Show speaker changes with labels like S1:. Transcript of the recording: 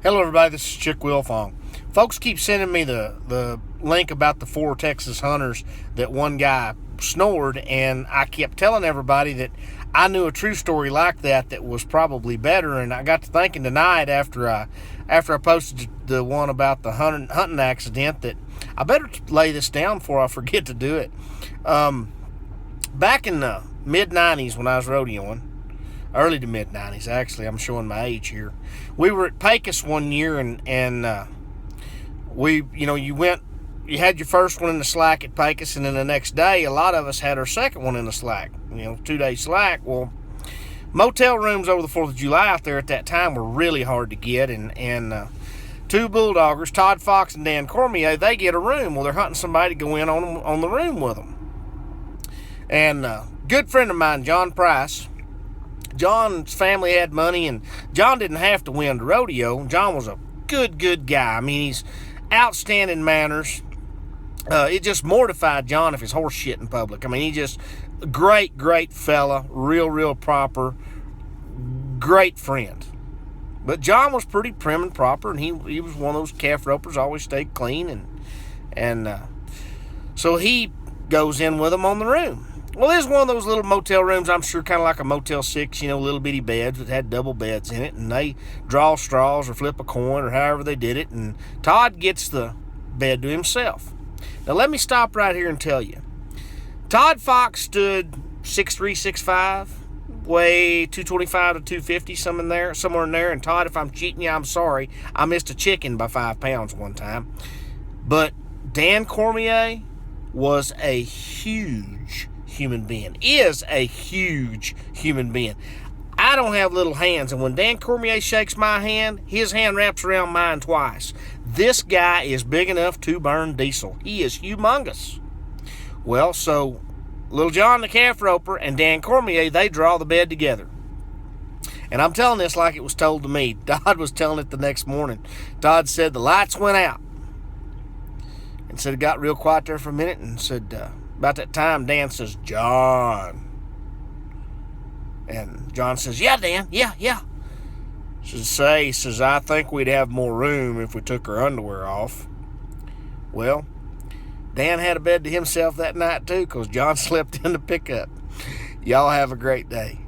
S1: Hello, everybody. This is Chick Wilfong. Folks keep sending me the link about the 4 Texas hunters that one guy snored, and I kept telling everybody that I knew a true story like that was probably better. And I got to thinking tonight after I posted the one about the hunting accident that I better lay this down before I forget to do it. Back in the mid-90s when I was rodeoing, early to mid-90s, actually, I'm showing my age here. We were at Pecos one year, and you had your first one in the slack at Pecos, and then the next day, a lot of us had our second one in the slack, 2-day slack. Well, motel rooms over the 4th of July out there at that time were really hard to get, and two bulldoggers, Todd Fox and Dan Cormier, they get a room. Well, they're hunting somebody to go in on the room with them. And a good friend of mine, John Price, John's family had money, and John didn't have to win the rodeo. John was a good guy. I mean, he's outstanding manners. It just mortified John if his horse shit in public. I mean, he just great fella, real proper, great friend. But John was pretty prim and proper, and he was one of those calf ropers, always stayed clean, and so he goes in with them on the room. Well, there's one of those little motel rooms, I'm sure kind of like a Motel 6, little bitty beds that had double beds in it, and they draw straws or flip a coin or however they did it, and Todd gets the bed to himself. Now, let me stop right here and tell you. Todd Fox stood 6'3", 6'5", weighed 225 to 250, somewhere in there, and Todd, if I'm cheating you, I'm sorry. I missed a chicken by 5 pounds one time. But Dan Cormier was a huge human being, is a huge human being. I don't have little hands, and when Dan Cormier shakes my hand, his hand wraps around mine twice. This guy is big enough to burn diesel. He is humongous. Well, so Little John the calf roper and Dan Cormier, they draw the bed together. And I'm telling this like it was told to me. Todd was telling it the next morning. Todd said the lights went out. And said it got real quiet there for a minute, and said, about that time, Dan says, "John." And John says, "Yeah, Dan, yeah. He says, "I think we'd have more room if we took our underwear off." Well, Dan had a bed to himself that night too, because John slept in the pickup. Y'all have a great day.